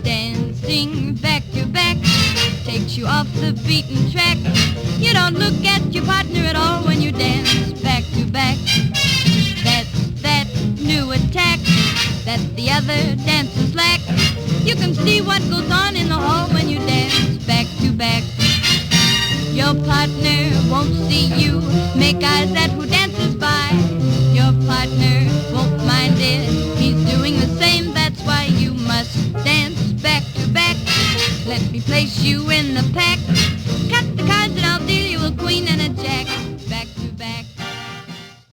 Dancing back to back takes you off the beaten track. You don't look at your partner at all when you dance back to back. That's that new attack that the other dancers lack. You can see what goes on in the hall when you dance back to back. Your partner won't see you make eyes at who dances by. Your partner won't mind it, he's doing the same. That's why you must dance back to back. Let me place you in the pack.